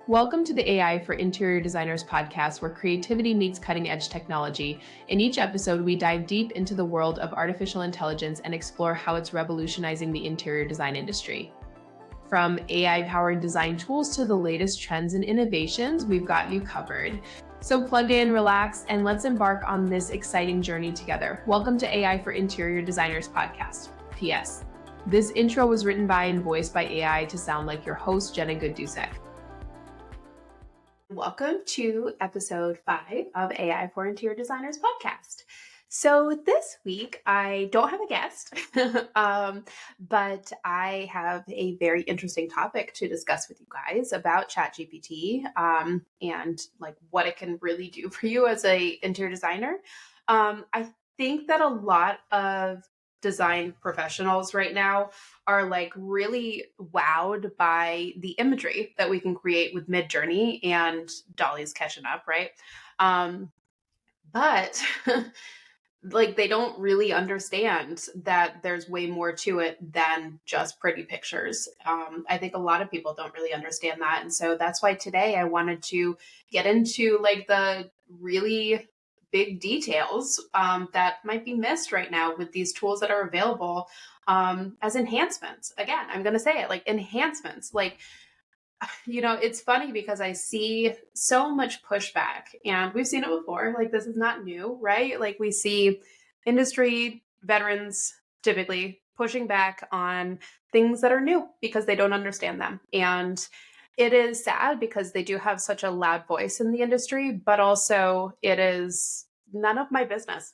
Welcome to the AI for Interior Designers podcast, where creativity meets cutting edge technology. In each episode, we dive deep into the world of artificial intelligence and explore how it's revolutionizing the interior design industry. From AI powered design tools to the latest trends and innovations, we've got you covered. So plug in, relax, and let's embark on this exciting journey together. Welcome to AI for Interior Designers podcast. P.S. This intro was written by and voiced by AI to sound like your host, Jenna Goodusek. Welcome to episode 5 of AI for Interior Designers podcast. So this week, I don't have a guest, but I have a very interesting topic to discuss with you guys about ChatGPT and like what it can really do for you as a interior designer. I think that a lot of design professionals right now are like really wowed by the imagery that we can create with Midjourney, and DALL-E's catching up, right? But like they don't really understand that there's way more to it than just pretty pictures. I think a lot of people don't really understand that. And so that's why today I wanted to get into like the really big details that might be missed right now with these tools that are available as enhancements. Again, I'm going to say it like enhancements. Like, it's funny because I see so much pushback, and we've seen it before. Like, this is not new, right? Like, we see industry veterans typically pushing back on things that are new because they don't understand them. And it is sad because they do have such a loud voice in the industry, but also it is none of my business.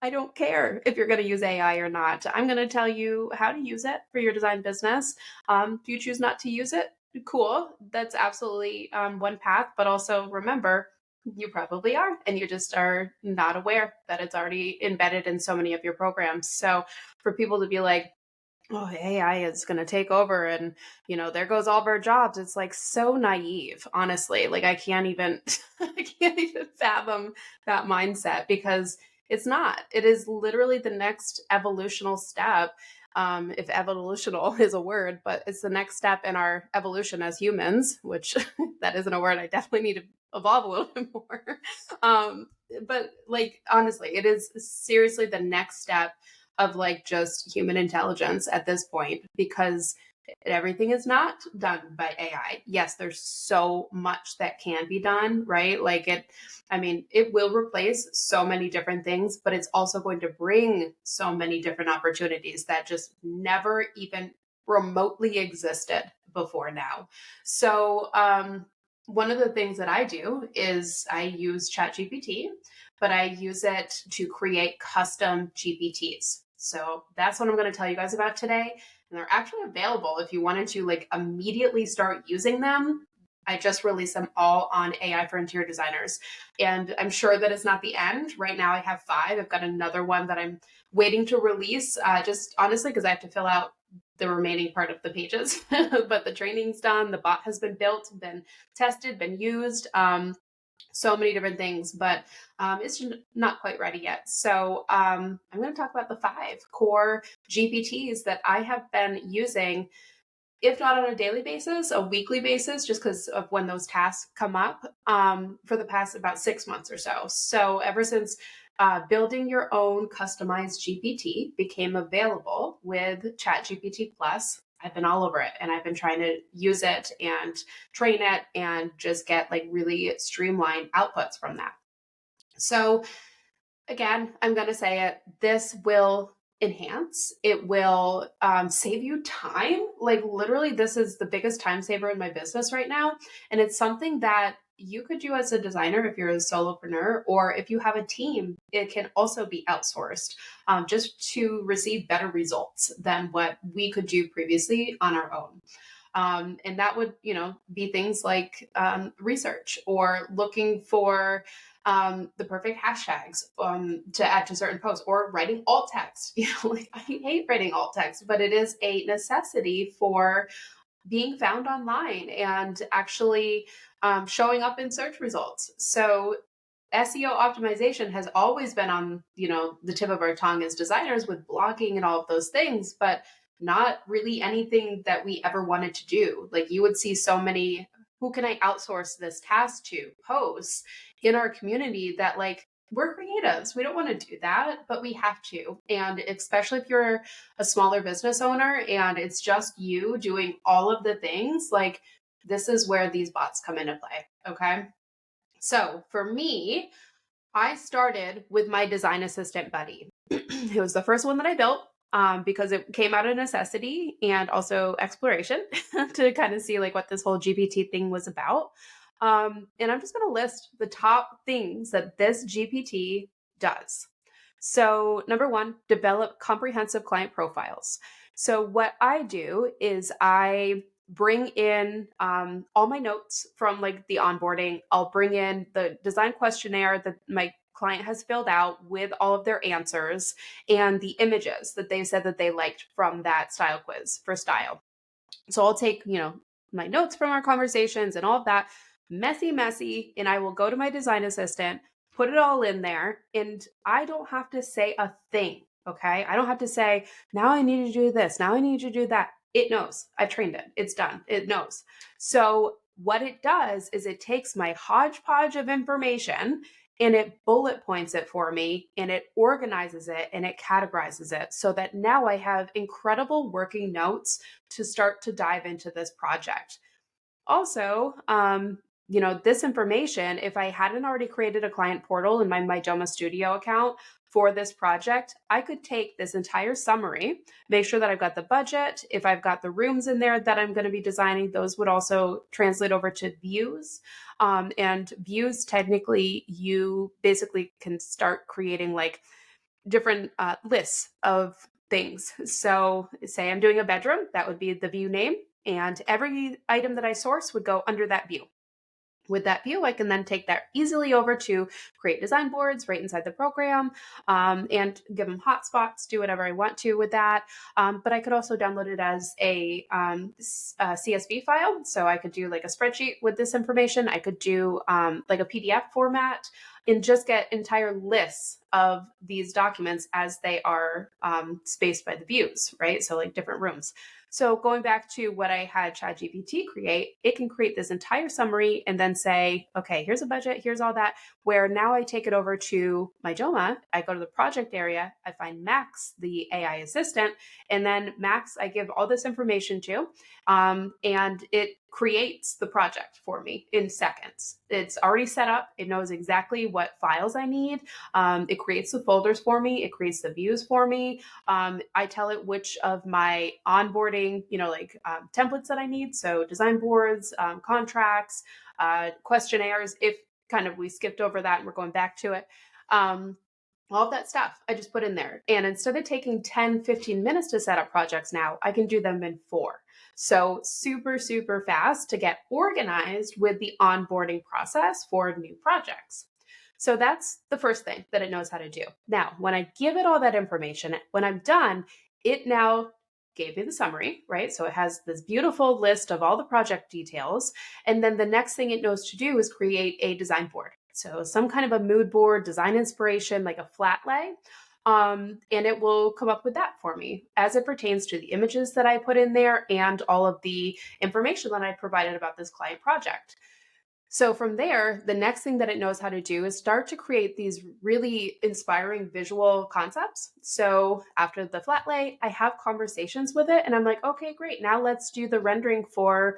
I don't care if you're going to use AI or not. I'm going to tell you how to use it for your design business. If you choose not to use it, cool. That's absolutely one path. But also remember, you probably are, and you just are not aware that it's already embedded in so many of your programs. So for people to be like, oh, AI is going to take over and, there goes all of our jobs. It's like so naive, honestly. Like I can't even, I can't even fathom that mindset because it's not. It is literally the next evolutional step. If evolutional is a word, but it's the next step in our evolution as humans, which that isn't a word. I definitely need to evolve a little bit more. But like, honestly, it is seriously the next step of like just human intelligence at this point, because everything is not done by AI. Yes, there's so much that can be done, right? Like it will replace so many different things, but it's also going to bring so many different opportunities that just never even remotely existed before now. So, one of the things that I do is I use ChatGPT, but I use it to create custom GPTs. So that's what I'm going to tell you guys about today. And they're actually available if you wanted to like immediately start using them. I just released them all on AI for Interior Designers. And I'm sure that it's not the end. Right now I have 5. I've got another one that I'm waiting to release, just honestly, because I have to fill out the remaining part of the pages. But the training's done. The bot has been built, been tested, been used. So many different things, but it's not quite ready yet. So I'm going to talk about the 5 core GPTs that I have been using, if not on a daily basis, a weekly basis, just because of when those tasks come up for the past about 6 months or so. So ever since building your own customized GPT became available with ChatGPT Plus, I've been all over it, and I've been trying to use it and train it and just get like really streamlined outputs from that. So again, I'm going to say it, this will enhance, it will save you time. Like literally, this is the biggest time saver in my business right now. And it's something that you could do as a designer if you're a solopreneur, or if you have a team, it can also be outsourced just to receive better results than what we could do previously on our own. And that would, be things like research or looking for the perfect hashtags to add to certain posts, or writing alt text. Like I hate writing alt text, but it is a necessity for being found online and actually showing up in search results. So SEO optimization has always been on, the tip of our tongue as designers with blogging and all of those things. But not really anything that we ever wanted to do. Like you would see so many, who can I outsource this task to, posts in our community that like, we're creatives. We don't want to do that, but we have to. And especially if you're a smaller business owner and it's just you doing all of the things, like this is where these bots come into play. Okay. So for me, I started with my design assistant buddy. It was the first one that I built because it came out of necessity and also exploration to kind of see like what this whole GPT thing was about. And I'm just going to list the top things that this GPT does. So, number one, develop comprehensive client profiles. So, what I do is I bring in all my notes from like the onboarding. I'll bring in the design questionnaire that my client has filled out with all of their answers and the images that they said that they liked from that style quiz for style. So I'll take, my notes from our conversations and all of that, messy, and I will go to my design assistant, put it all in there, and I don't have to say a thing. Okay. I don't have to say, now I need to do this. Now I need to do that. It knows. I've trained it. It's done. It knows. So what it does is it takes my hodgepodge of information and it bullet points it for me and it organizes it and it categorizes it so that now I have incredible working notes to start to dive into this project. Also, this information, if I hadn't already created a client portal in my Midjourney Studio account for this project, I could take this entire summary, make sure that I've got the budget. If I've got the rooms in there that I'm going to be designing, those would also translate over to views. And views, technically, you basically can start creating like different lists of things. So, say I'm doing a bedroom, that would be the view name, and every item that I source would go under that view. With that view, I can then take that easily over to create design boards right inside the program and give them hotspots, do whatever I want to with that. But I could also download it as a CSV file. So I could do like a spreadsheet with this information. I could do like a PDF format and just get entire lists of these documents as they are spaced by the views, right? So like different rooms. So going back to what I had ChatGPT create, it can create this entire summary and then say, okay, here's a budget, here's all that, where now I take it over to my Joma, I go to the project area, I find Max, the AI assistant, and then Max, I give all this information to, and it creates the project for me in seconds. It's already set up. It knows exactly what files I need. It creates the folders for me. It creates the views for me. I tell it which of my onboarding, templates that I need. So design boards, contracts, questionnaires, if kind of we skipped over that and we're going back to it. All of that stuff I just put in there. And instead of taking 10, 15 minutes to set up projects now, I can do them in 4. So super, super fast to get organized with the onboarding process for new projects. So that's the first thing that it knows how to do. Now, when I give it all that information, when I'm done, it now gave me the summary, right? So it has this beautiful list of all the project details. And then the next thing it knows to do is create a design board. So some kind of a mood board, design inspiration, like a flat lay. And it will come up with that for me as it pertains to the images that I put in there and all of the information that I provided about this client project. So from there, the next thing that it knows how to do is start to create these really inspiring visual concepts. So after the flat lay, I have conversations with it and I'm like, okay, great. Now let's do the rendering for,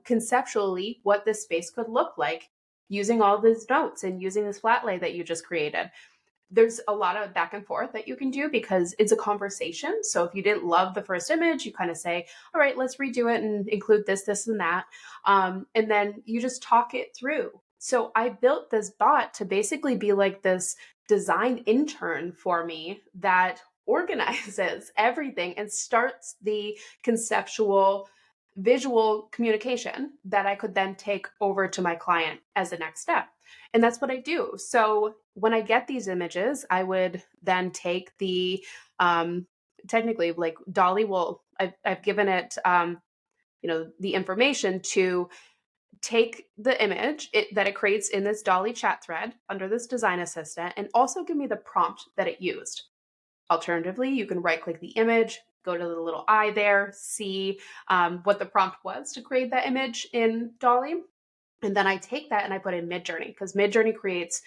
conceptually what this space could look like using all these notes and using this flat lay that you just created. There's a lot of back and forth that you can do because it's a conversation. So if you didn't love the first image, you kind of say, all right, let's redo it and include this, this, and that. And then you just talk it through. So I built this bot to basically be like this design intern for me that organizes everything and starts the conceptual visual communication that I could then take over to my client as the next step. And that's what I do. So when I get these images, I would then take the technically like DALL-E will I've given it the information to take the image that it creates in this DALL-E chat thread under this design assistant and also give me the prompt that it used. Alternatively, you can right click the image, go to the little eye there, see what the prompt was to create that image in DALL-E. And then I take that and I put in Midjourney, because Midjourney creates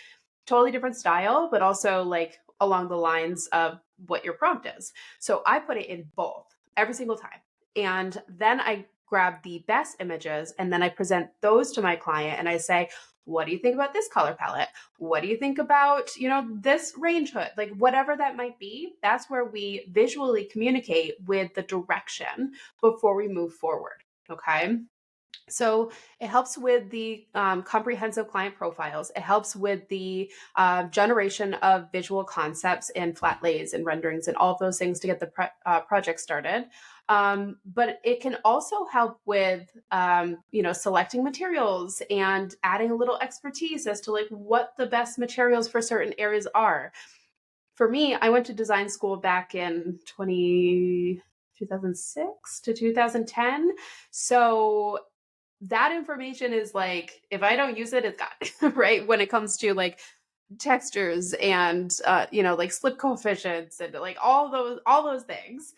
totally different style, but also like along the lines of what your prompt is. So I put it in both every single time. And then I grab the best images and then I present those to my client and I say, what do you think about this color palette? What do you think about, this range hood? Like whatever that might be, that's where we visually communicate with the direction before we move forward. Okay. So it helps with the comprehensive client profiles. It helps with the generation of visual concepts and flat lays and renderings and all of those things to get the project started. But it can also help with, selecting materials and adding a little expertise as to like what the best materials for certain areas are. For me, I went to design school back in 2006 to 2010. So that information is like, if I don't use it, it's gone, right? When it comes to like textures and like slip coefficients and like all those things.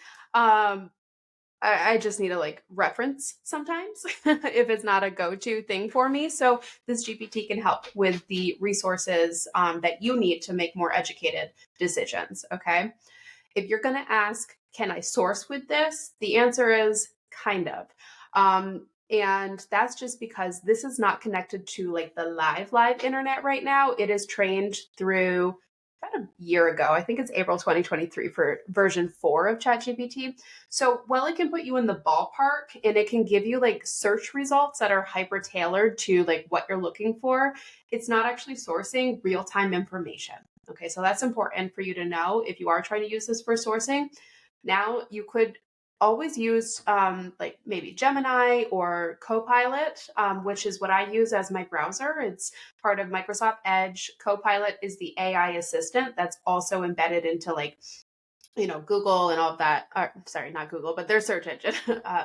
I just need to like reference sometimes if it's not a go-to thing for me. So this GPT can help with the resources that you need to make more educated decisions. Okay. If you're going to ask, can I source with this? The answer is kind of. And that's just because this is not connected to like the live internet right now. It is trained through about a year ago. I think it's April 2023 for version 4 of ChatGPT. So while it can put you in the ballpark and it can give you like search results that are hyper tailored to like what you're looking for, it's not actually sourcing real-time information. Okay, so that's important for you to know if you are trying to use this for sourcing. Now you could always use like maybe Gemini or Copilot, which is what I use as my browser. It's part of Microsoft Edge. Copilot is the AI assistant that's also embedded into like, Google and all of that. Sorry, not Google, but their search engine,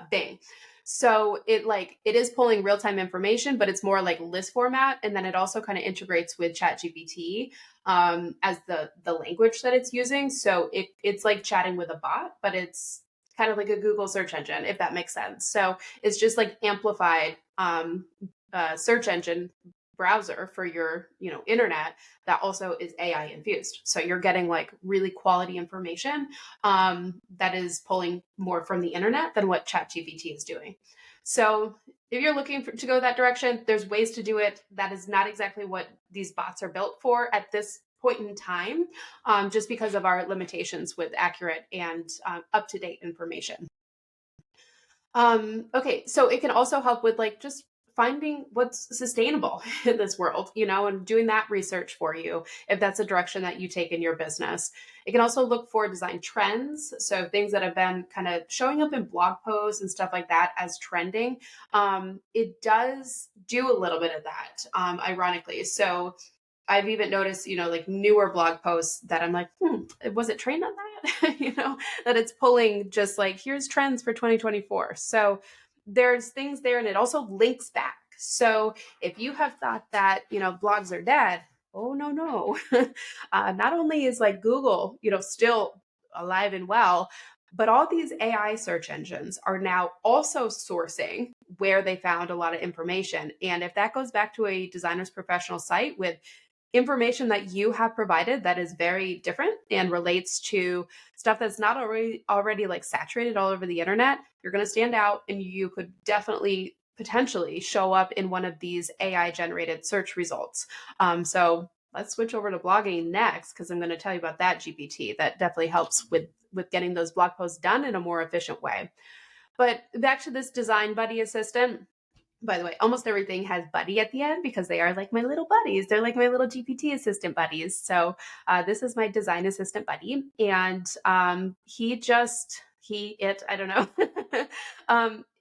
Bing. So it is pulling real-time information, but it's more like list format. And then it also kind of integrates with ChatGPT as the language that it's using. So it's like chatting with a bot, but it's kind of like a Google search engine, if that makes sense. So it's just like amplified search engine browser for your internet that also is AI infused. So you're getting like really quality information that is pulling more from the internet than what ChatGPT is doing. So if you're looking to go that direction, there's ways to do it. That is not exactly what these bots are built for at this point in time, just because of our limitations with accurate and up-to-date information. Okay, so it can also help with like just finding what's sustainable in this world, and doing that research for you if that's a direction that you take in your business. It can also look for design trends, so things that have been kind of showing up in blog posts and stuff like that as trending. It does do a little bit of that, ironically. So I've even noticed, like newer blog posts that I'm like, was it trained on that? That it's pulling just like, here's trends for 2024. So there's things there and it also links back. So if you have thought that, blogs are dead, oh, no. Not only is like Google, still alive and well, but all these AI search engines are now also sourcing where they found a lot of information. And if that goes back to a designer's professional site with information that you have provided that is very different and relates to stuff that's not already like saturated all over the internet, you're going to stand out and you could definitely potentially show up in one of these AI generated search results. So let's switch over to blogging next, because I'm going to tell you about that GPT that definitely helps with getting those blog posts done in a more efficient way. But back to this design buddy assistant. By the way, almost everything has buddy at the end because they are like my little buddies. They're like my little GPT assistant buddies. So this is my design assistant buddy. And I don't know.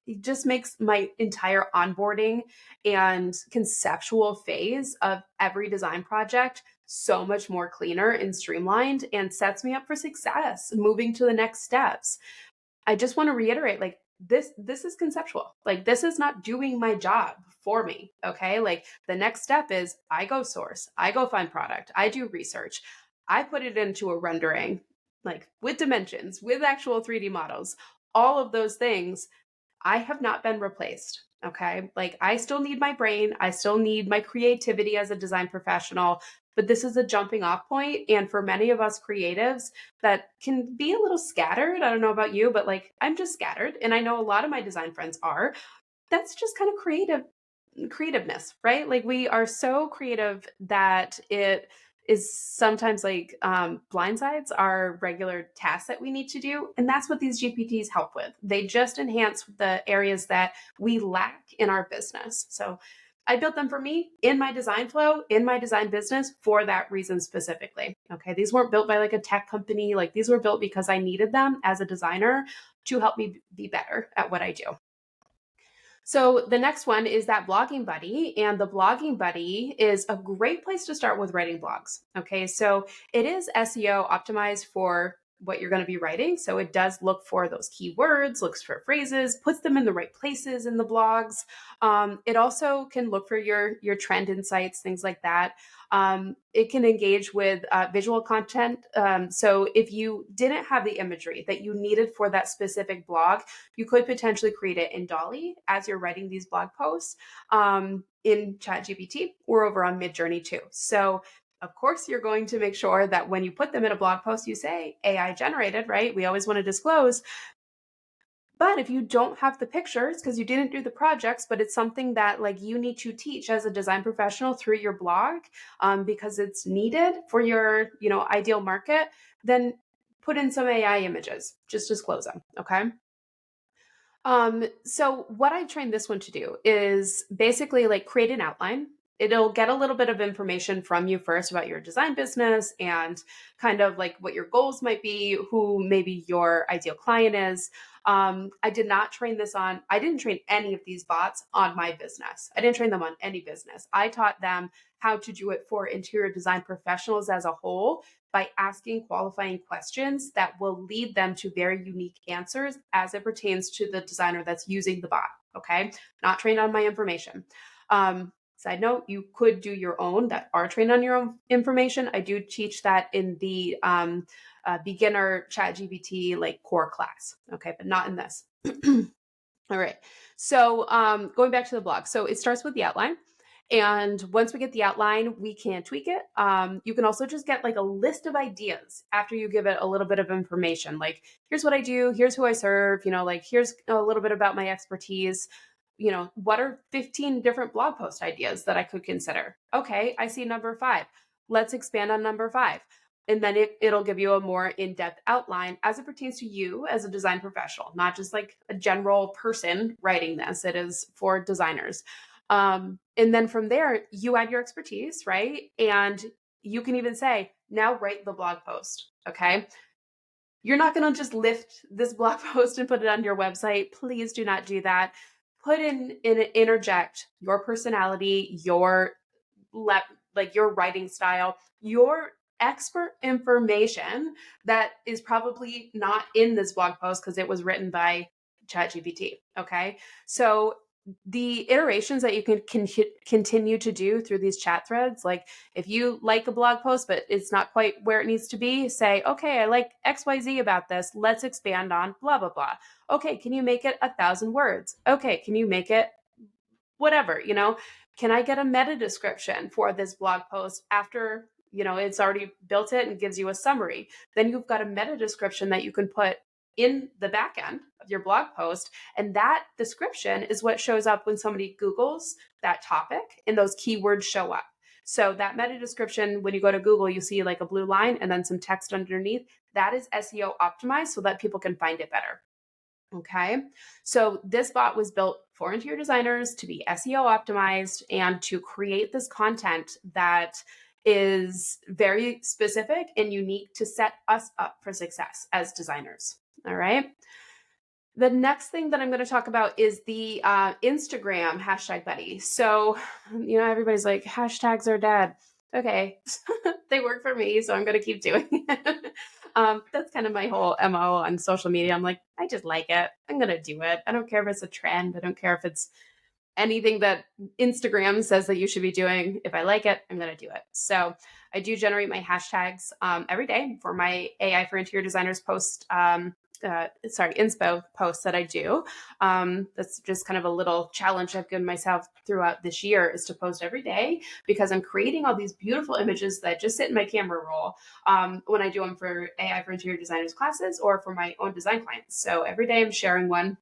He just makes my entire onboarding and conceptual phase of every design project so much more cleaner and streamlined and sets me up for success moving to the next steps. I just want to reiterate, like, this is conceptual. Like, this is not doing my job for me. Okay. Like, the next step is I go source, I go find product, I do research, I put it into a rendering. like with dimensions, with actual 3D models, all of those things, I have not been replaced. Okay. Like I still need my brain. I still need my creativity as a design professional, but this is a jumping off point. And for many of us creatives that can be a little scattered, I don't know about you, but like I'm just scattered. And I know a lot of my design friends are. That's just kind of creativeness, right? Like we are so creative that it is sometimes like blindsides our regular tasks that we need to do. And that's what these GPTs help with. They just enhance the areas that we lack in our business. So I built them for me in my design flow, in my design business for that reason specifically. Okay. These weren't built by like a tech company. Like these were built because I needed them as a designer to help me be better at what I do. So the next one is that blogging buddy, and the blogging buddy is a great place to start with writing blogs. Okay, so it is SEO optimized for what you're going to be writing. So it does look for those keywords, looks for phrases, puts them in the right places in the blogs. It also can look for your trend insights, things like that. It can engage with visual content. So if you didn't have the imagery that you needed for that specific blog, you could potentially create it in DALL-E as you're writing these blog posts in ChatGPT or over on Midjourney too. So of course, you're going to make sure that when you put them in a blog post, you say AI generated, right? We always want to disclose. But if you don't have the pictures because you didn't do the projects, but it's something that like you need to teach as a design professional through your blog because it's needed for your ideal market, then put in some AI images. Just disclose them, okay? So what I trained this one to do is basically like create an outline. It'll get a little bit of information from you first about your design business and kind of like what your goals might be, who maybe your ideal client is. I did not train this on, I didn't train any of these bots on my business. I didn't train them on any business. I taught them how to do it for interior design professionals as a whole by asking qualifying questions that will lead them to very unique answers as it pertains to the designer that's using the bot. Okay. Not trained on my information. Side note, you could do your own that are trained on your own information. I do teach that in the beginner ChatGPT like core class. Okay. But not in this. All right. So going back to the blog. So it starts with the outline. And once we get the outline, we can tweak it. You can also just get like a list of ideas after you give it a little bit of information. Like, here's what I do, here's who I serve, like, here's a little bit about my expertise. What are 15 different blog post ideas that I could consider? Okay, I see number 5. Let's expand on number 5. And then it'll give you a more in-depth outline as it pertains to you as a design professional, not just like a general person writing this. It is for designers. And then from there, you add your expertise, right? And you can even say, now write the blog post. Okay. You're not going to just lift this blog post and put it on your website. Please do not do that. Put interject your personality, like your writing style, your expert information that is probably not in this blog post because it was written by ChatGPT. Okay. So the iterations that you can continue to do through these chat threads, like if you like a blog post, but it's not quite where it needs to be, say, okay, I like XYZ about this. Let's expand on blah, blah, blah. Okay. Can you make it 1,000 words? Okay. Can you make it whatever, can I get a meta description for this blog post after, it's already built it and gives you a summary? Then you've got a meta description that you can put in the back end of your blog post. And that description is what shows up when somebody Googles that topic and those keywords show up. So that meta description, when you go to Google, you see like a blue line and then some text underneath. That is SEO optimized so that people can find it better. Okay. So this bot was built for interior designers to be SEO optimized and to create this content that is very specific and unique to set us up for success as designers. All right. The next thing that I'm going to talk about is the Instagram hashtag buddy. So, everybody's like, hashtags are dead. Okay, they work for me, so I'm going to keep doing it. That's kind of my whole MO on social media. I'm like, I just like it. I'm going to do it. I don't care if it's a trend. I don't care if it's anything that Instagram says that you should be doing. If I like it, I'm going to do it. So I do generate my hashtags every day for my AI for interior designers post. Inspo posts that I do. That's just kind of a little challenge I've given myself throughout this year, is to post every day, because I'm creating all these beautiful images that just sit in my camera roll when I do them for AI for interior designers classes or for my own design clients. So every day I'm sharing one,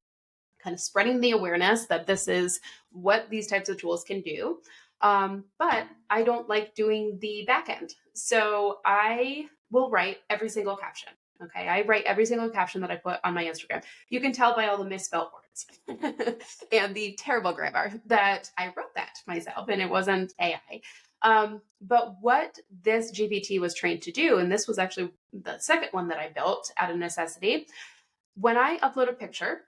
kind of spreading the awareness that this is what these types of tools can do. But I don't like doing the back end. So I will write every single caption. Okay, I write every single caption that I put on my Instagram. You can tell by all the misspelled words and the terrible grammar that I wrote that myself, and it wasn't AI. But what this GPT was trained to do, and this was actually the second one that I built out of necessity, when I upload a picture,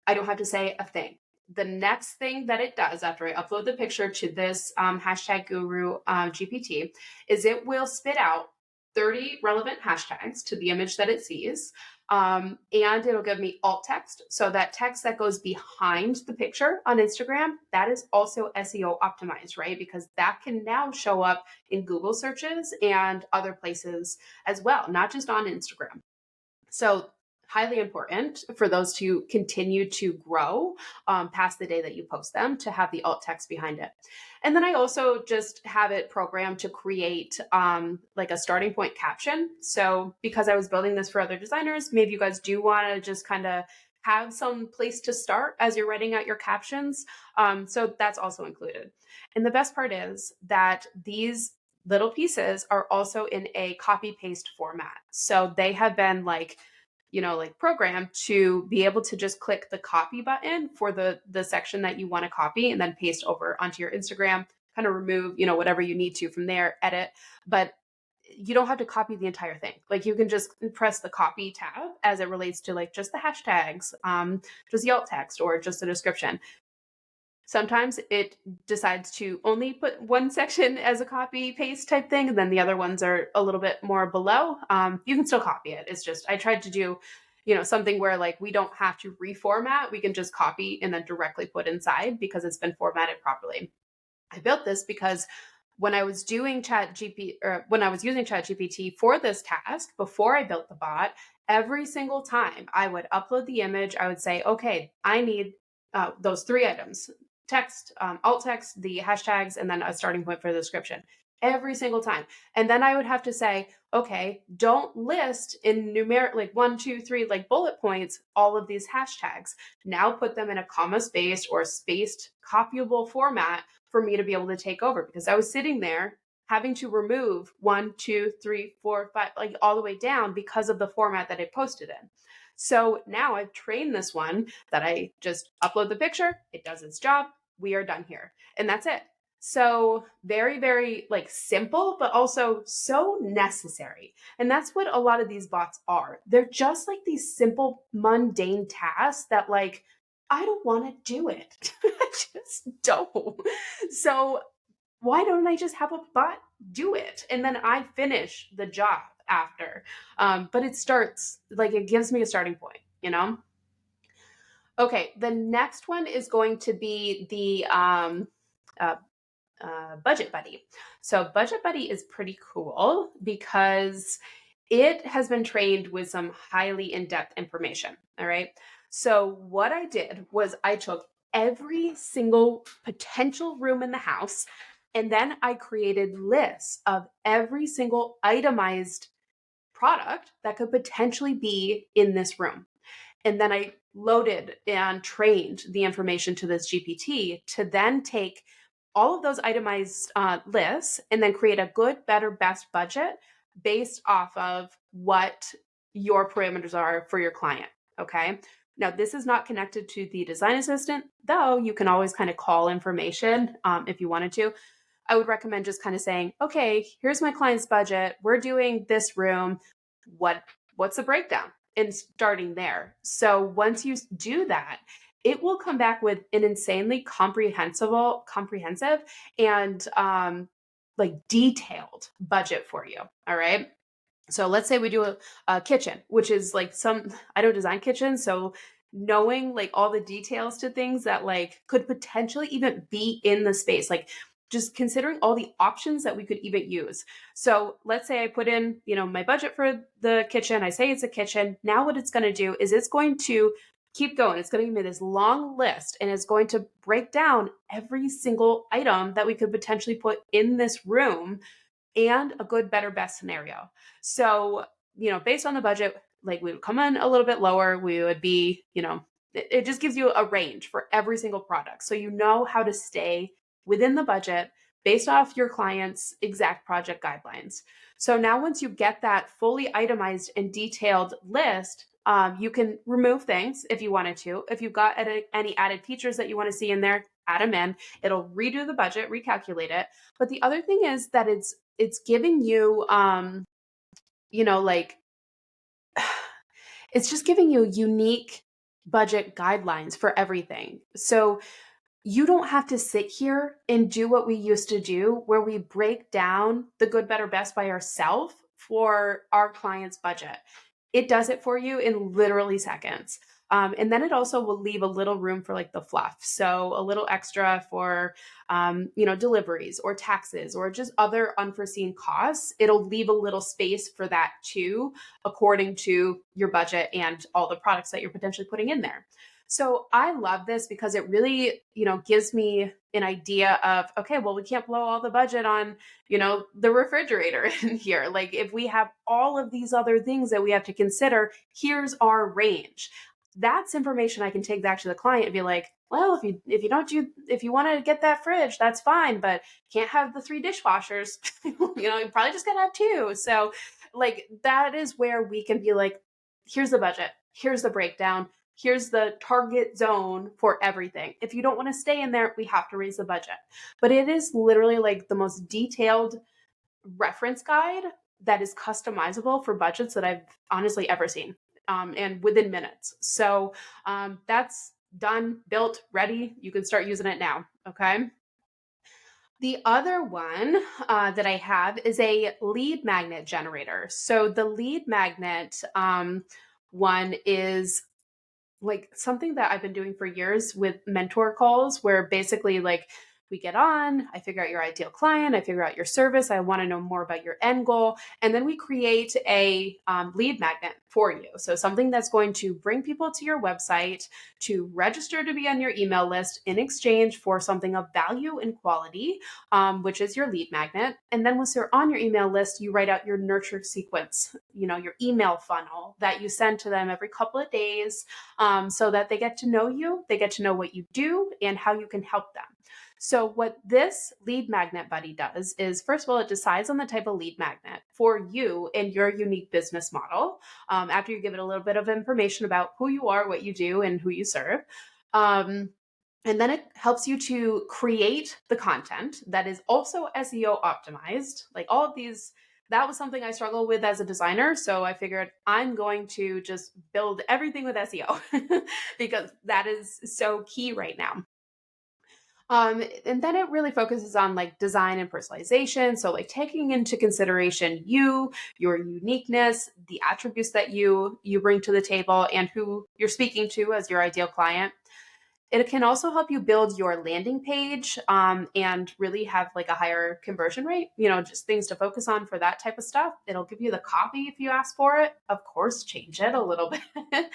I don't have to say a thing. The next thing that it does after I upload the picture to this hashtag guru GPT is it will spit out 30 relevant hashtags to the image that it sees. And it'll give me alt text. So that text that goes behind the picture on Instagram, that is also SEO optimized, right? Because that can now show up in Google searches and other places as well, not just on Instagram. So highly important for those to continue to grow past the day that you post them, to have the alt text behind it. And then I also just have it programmed to create like a starting point caption. So because I was building this for other designers, maybe you guys do want to just kind of have some place to start as you're writing out your captions. So that's also included. And the best part is that these little pieces are also in a copy paste format. So they have been like, like programmed to be able to just click the copy button for the section that you want to copy and then paste over onto your Instagram, kind of remove, whatever you need to from there, edit. But you don't have to copy the entire thing. Like you can just press the copy tab as it relates to like just the hashtags, just the alt text, or just the description. Sometimes it decides to only put one section as a copy paste type thing, and then the other ones are a little bit more below. You can still copy it. It's just, I tried to do, something where like we don't have to reformat. We can just copy and then directly put inside because it's been formatted properly. I built this because when I was doing when I was using ChatGPT for this task before I built the bot, every single time I would upload the image, I would say, okay, I need those three items: text, alt text, the hashtags, and then a starting point for the description every single time. And then I would have to say, okay, don't list in numeric, like 1, 2, 3, like bullet points, all of these hashtags. Now put them in a comma spaced or spaced copyable format for me to be able to take over, because I was sitting there having to remove 1, 2, 3, 4, 5, like all the way down because of the format that I posted in. So now I've trained this one that I just upload the picture, it does its job, we are done here. And that's it. So very, very like simple, but also so necessary. And that's what a lot of these bots are. They're just like these simple, mundane tasks that like, I don't want to do it. I just don't. So why don't I just have a bot do it? And then I finish the job after. But it starts, like it gives me a starting point. Okay, the next one is going to be the uh, Budget Buddy. So Budget Buddy is pretty cool because it has been trained with some highly in-depth information. All right. So what I did was I took every single potential room in the house, and then I created lists of every single itemized product that could potentially be in this room. And then I loaded and trained the information to this GPT to then take all of those itemized lists and then create a good, better, best budget based off of what your parameters are for your client. Okay. Now, this is not connected to the design assistant, though you can always kind of call information if you wanted to. I would recommend just kind of saying, okay, here's my client's budget. We're doing this room. What's the breakdown? And starting there. So once you do that, it will come back with an insanely comprehensive and like detailed budget for you. All right. So let's say we do a kitchen, which is like I don't design kitchens. So knowing like all the details to things that like could potentially even be in the space, like just considering all the options that we could even use. So let's say I put in, my budget for the kitchen. I say it's a kitchen. Now what it's going to do is it's going to keep going. It's going to give me this long list, and it's going to break down every single item that we could potentially put in this room and a good, better, best scenario. So, based on the budget, like we would come in a little bit lower. We would be, it just gives you a range for every single product. So you know how to stay within the budget based off your client's exact project guidelines. So now, once you get that fully itemized and detailed list, you can remove things if you wanted to. If you've got any added features that you want to see in there, add them in. It'll redo the budget, recalculate it. But the other thing is that it's giving you like it's just giving you unique budget guidelines for everything. So you don't have to sit here and do what we used to do, where we break down the good, better, best by ourselves for our client's budget. It does it for you in literally seconds. And then it also will leave a little room for like the fluff. So a little extra for, deliveries or taxes or just other unforeseen costs. It'll leave a little space for that too, according to your budget and all the products that you're potentially putting in there. So I love this because it really, gives me an idea of, okay, well, we can't blow all the budget on, the refrigerator in here. Like if we have all of these other things that we have to consider, here's our range. That's information I can take back to the client and be like, well, if you want to get that fridge, that's fine, but can't have the 3 dishwashers. You probably just gotta have 2. So like that is where we can be like, here's the budget, here's the breakdown, here's the target zone for everything. If you don't want to stay in there, we have to raise the budget. But it is literally like the most detailed reference guide that is customizable for budgets that I've honestly ever seen, and within minutes. So that's done, built, ready. You can start using it now. Okay. The other one that I have is a lead magnet generator. So the lead magnet one is like something that I've been doing for years with mentor calls, where basically like we get on, I figure out your ideal client, I figure out your service, I want to know more about your end goal, and then we create a lead magnet for you. So something that's going to bring people to your website to register to be on your email list in exchange for something of value and quality, which is your lead magnet. And then once they're on your email list, you write out your nurture sequence, your email funnel that you send to them every couple of days, so that they get to know you, they get to know what you do and how you can help them. So what this lead magnet buddy does is, first of all, it decides on the type of lead magnet for you and your unique business model. After you give it a little bit of information about who you are, what you do, and who you serve. And then it helps you to create the content that is also SEO optimized. Like all of these, that was something I struggled with as a designer. So I figured I'm going to just build everything with SEO because that is so key right now. And then it really focuses on like design and personalization. So like taking into consideration you, your uniqueness, the attributes that you bring to the table, and who you're speaking to as your ideal client. It can also help you build your landing page, and really have like a higher conversion rate, just things to focus on for that type of stuff. It'll give you the copy if you ask for it. Of course, change it a little bit.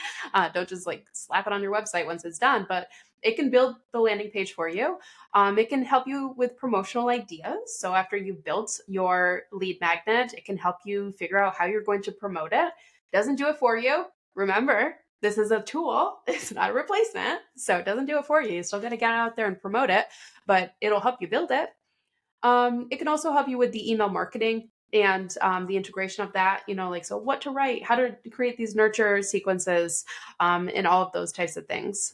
Don't just like slap it on your website once it's done, but it can build the landing page for you. It can help you with promotional ideas. So after you've built your lead magnet, it can help you figure out how you're going to promote it. Doesn't do it for you. Remember, this is a tool. It's not a replacement. So it doesn't do it for you. You still got to get out there and promote it, but it'll help you build it. It can also help you with the email marketing and the integration of that, like, so what to write, how to create these nurture sequences, and all of those types of things.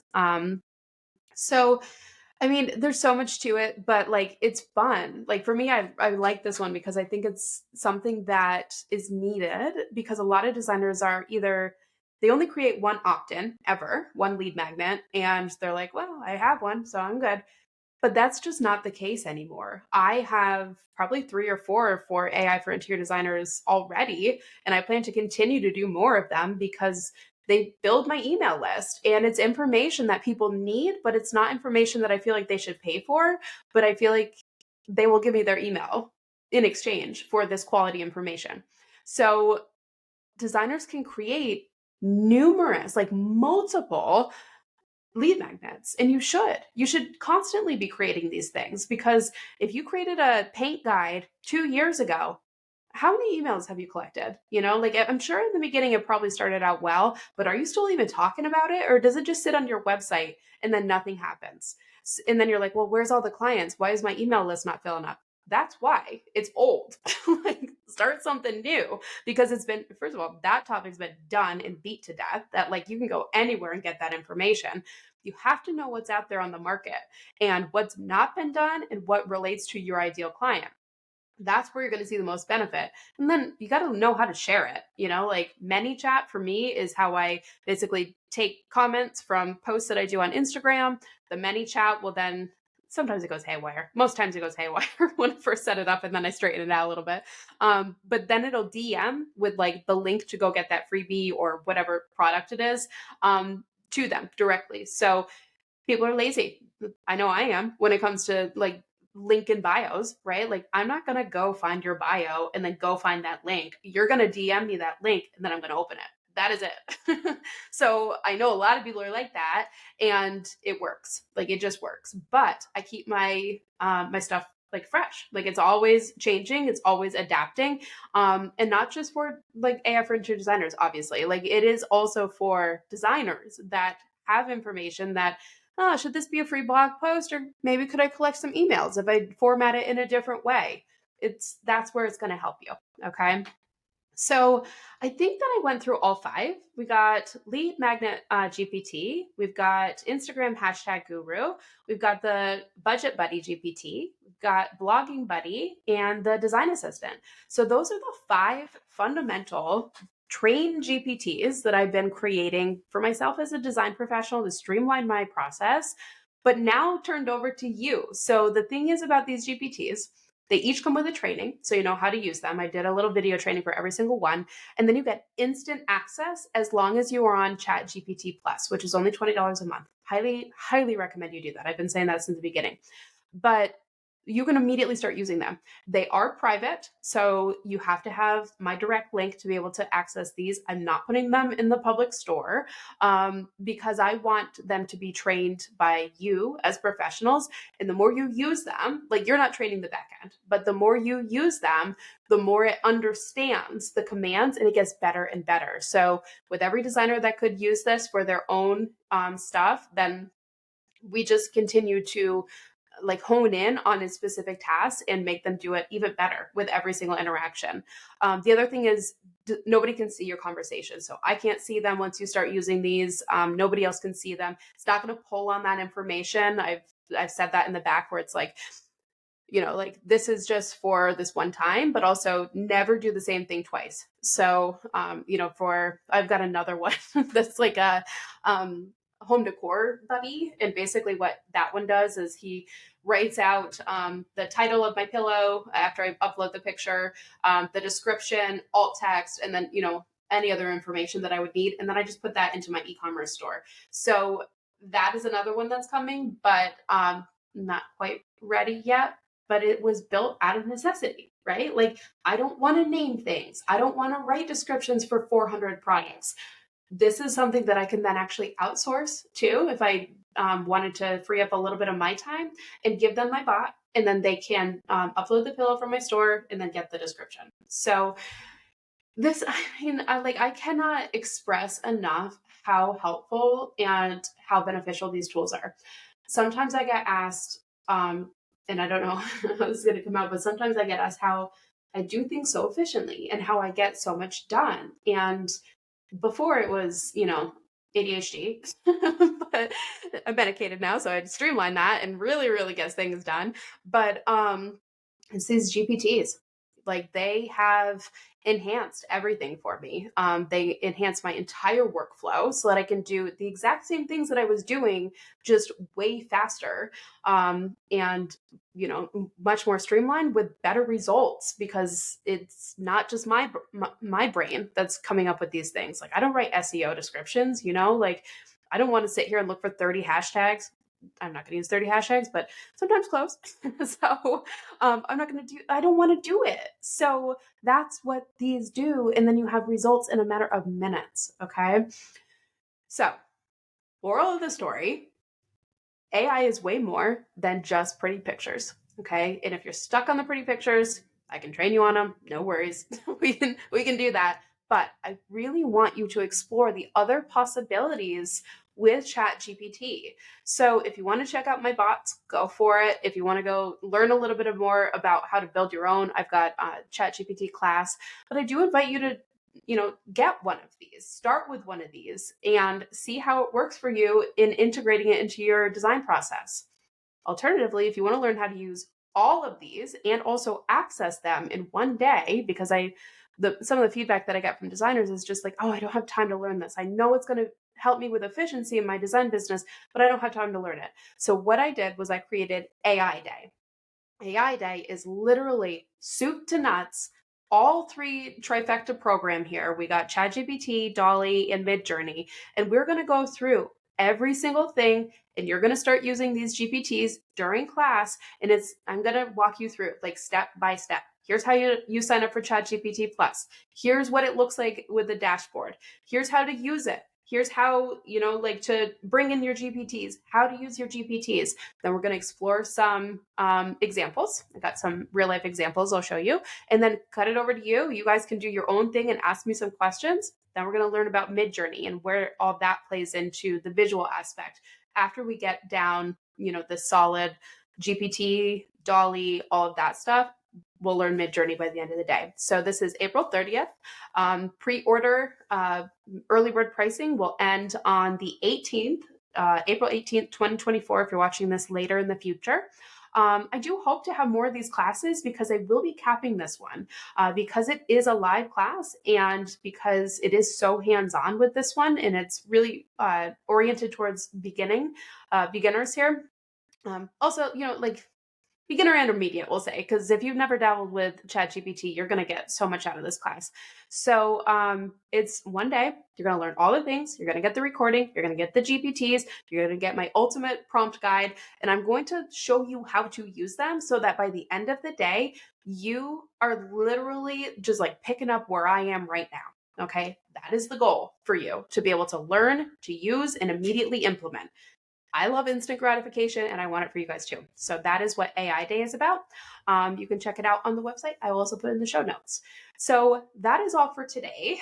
So I mean, there's so much to it, but like it's fun. Like for me, I like this one because I think it's something that is needed, because a lot of designers are either they only create one opt-in ever, one lead magnet, and they're like, well, I have one, so I'm good. But that's just not the case anymore. I have probably 3 or 4 for AI for interior designers already, and I plan to continue to do more of them because they build my email list, and it's information that people need, but it's not information that I feel like they should pay for, but I feel like they will give me their email in exchange for this quality information. So designers can create numerous, like multiple lead magnets, and you should constantly be creating these things, because if you created a paint guide 2 years ago, how many emails have you collected? Like, I'm sure in the beginning it probably started out well, but are you still even talking about it, or does it just sit on your website and then nothing happens? And then you're like, well, where's all the clients? Why is my email list not filling up? That's why it's old. Like, start something new, because it's been, first of all, that topic's been done and beat to death, that like you can go anywhere and get that information. You have to know what's out there on the market and what's not been done and what relates to your ideal client. That's where you're going to see the most benefit. And then you got to know how to share it. Like ManyChat for me is how I basically take comments from posts that I do on Instagram. The ManyChat will then, sometimes it goes haywire. Most times it goes haywire when I first set it up, and then I straighten it out a little bit. But then it'll DM with like the link to go get that freebie or whatever product it is, to them directly. So people are lazy. I know I am when it comes to like link in bios, right? Like, I'm not going to go find your bio and then go find that link. You're going to DM me that link, and then I'm going to open it. That is it. So I know a lot of people are like that, and it works. Like, it just works. But I keep my my stuff like fresh. Like, it's always changing, it's always adapting. And not just for like AI for interior designers, obviously. Like, it is also for designers that have information that, oh, should this be a free blog post, or maybe could I collect some emails if I format it in a different way? That's where it's going to help you. Okay. So I think that I went through all five. We got lead magnet GPT. We've got Instagram hashtag guru. We've got the budget buddy GPT. We've got blogging buddy and the design assistant. So those are the five fundamental trained GPTs that I've been creating for myself as a design professional to streamline my process, but now turned over to you. So the thing is about these GPTs, they each come with a training, so you know how to use them. I did a little video training for every single one. And then you get instant access as long as you are on ChatGPT Plus, which is only $20 a month. Highly, highly recommend you do that. I've been saying that since the beginning. But you can immediately start using them. They are private, so you have to have my direct link to be able to access these. I'm not putting them in the public store, because I want them to be trained by you as professionals. And the more you use them, like, you're not training the back end, but the more you use them, the more it understands the commands, and it gets better and better. So with every designer that could use this for their own stuff, then we just continue to like hone in on a specific task and make them do it even better with every single interaction. The other thing is, nobody can see your conversation. So I can't see them once you start using these. Nobody else can see them. It's not going to pull on that information. I've said that in the back, where it's like, like, this is just for this one time, but also never do the same thing twice. So, I've got another one that's like a home decor buddy. And basically what that one does is he writes out the title of my pillow after I upload the picture, the description, alt text, and then, any other information that I would need. And then I just put that into my e-commerce store. So that is another one that's coming, but not quite ready yet. But it was built out of necessity, right? Like, I don't want to name things. I don't want to write descriptions for 400 products. This is something that I can then actually outsource too, if I wanted to free up a little bit of my time, and give them my bot, and then they can upload the pillow from my store and then get the description. So this, I cannot express enough how helpful and how beneficial these tools are. Sometimes I get asked, and I don't know how this is going to come out, but sometimes I get asked how I do things so efficiently and how I get so much done. And before it was, ADHD, but I'm medicated now, so I'd streamline that and really, really get things done. But it's these GPTs. Like, they have enhanced everything for me. They enhanced my entire workflow so that I can do the exact same things that I was doing, just way faster, and much more streamlined with better results, because it's not just my brain that's coming up with these things. Like, I don't write SEO descriptions, like I don't want to sit here and look for 30 hashtags. I'm not going to use 30 hashtags, but sometimes close. So I don't want to do it. So that's what these do. And then you have results in a matter of minutes. Okay. So, moral of the story, AI is way more than just pretty pictures. Okay. And if you're stuck on the pretty pictures, I can train you on them. No worries. we can do that. But I really want you to explore the other possibilities with ChatGPT. So if you want to check out my bots, go for it. If you want to go learn a little bit more about how to build your own, I've got a ChatGPT class. But I do invite you to get one of these, start with one of these and see how it works for you in integrating it into your design process. Alternatively, if you want to learn how to use all of these and also access them in one day, because some of the feedback that I get from designers is just like, oh, I don't have time to learn this. I know it's going to help me with efficiency in my design business, but I don't have time to learn it. So what I did was I created AI Day. AI Day is literally soup to nuts, all three trifecta program here. We got ChatGPT, DALL-E, and Midjourney, and we're going to go through every single thing, and you're going to start using these GPTs during class, and I'm going to walk you through it like step by step. Here's how you sign up for ChatGPT Plus. Here's what it looks like with the dashboard. Here's how to use it. Here's how, to bring in your GPTs, how to use your GPTs. Then we're going to explore some examples. I got some real life examples I'll show you, and then cut it over to you. You guys can do your own thing and ask me some questions. Then we're going to learn about Midjourney and where all that plays into the visual aspect. After we get down, the solid GPT, DALL-E, all of that stuff, we'll learn Midjourney by the end of the day. So this is April 30th. Pre-order early bird pricing will end on the 18th, April 18th, 2024, if you're watching this later in the future. I do hope to have more of these classes because I will be capping this one because it is a live class and because it is so hands-on with this one, and it's really oriented towards beginners here. Also, beginner intermediate, we'll say, because if you've never dabbled with ChatGPT, you're going to get so much out of this class. So it's one day. You're going to learn all the things. You're going to get the recording. You're going to get the GPTs. You're going to get my ultimate prompt guide. And I'm going to show you how to use them so that by the end of the day, you are literally just like picking up where I am right now. Okay. That is the goal for you, to be able to learn, to use, and immediately implement. I love instant gratification and I want it for you guys too. So that is what AI Day is about. You can check it out on the website. I will also put it in the show notes. So that is all for today.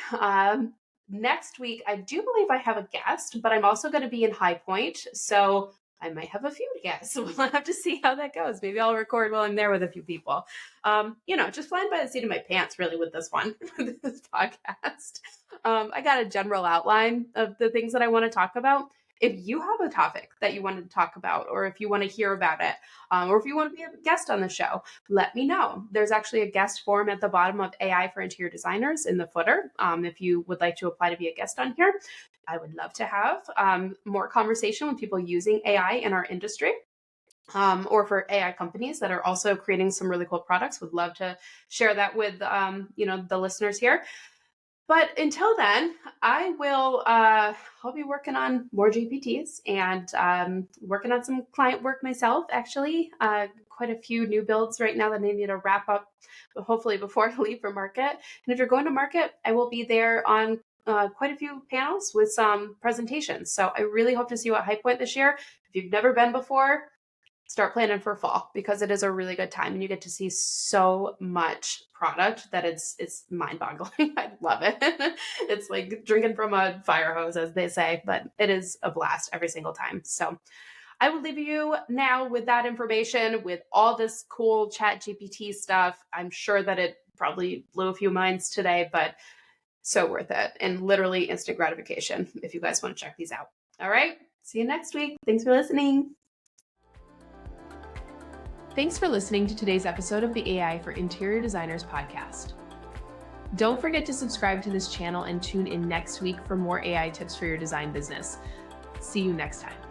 Next week, I do believe I have a guest, but I'm also going to be in High Point. So I might have a few guests. We'll have to see how that goes. Maybe I'll record while I'm there with a few people. Just flying by the seat of my pants really with this one, with this podcast. I got a general outline of the things that I want to talk about. If you have a topic that you wanted to talk about, or if you want to hear about it, or if you want to be a guest on the show, let me know. There's actually a guest form at the bottom of AI for Interior Designers in the footer. If you would like to apply to be a guest on here, I would love to have more conversation with people using AI in our industry. Or for AI companies that are also creating some really cool products. Would love to share that with the listeners here. But until then, I'll be working on more GPTs and working on some client work myself, actually. Quite a few new builds right now that I need to wrap up, hopefully before I leave for market. And if you're going to market, I will be there on quite a few panels with some presentations. So I really hope to see you at High Point this year. If you've never been before, start planning for fall because it is a really good time and you get to see so much product that it's mind-boggling. I love it. It's like drinking from a fire hose, as they say, but it is a blast every single time. So I will leave you now with that information, with all this cool ChatGPT stuff. I'm sure that it probably blew a few minds today, but so worth it. And literally instant gratification if you guys want to check these out. All right. See you next week. Thanks for listening. Thanks for listening to today's episode of the AI for Interior Designers podcast. Don't forget to subscribe to this channel and tune in next week for more AI tips for your design business. See you next time.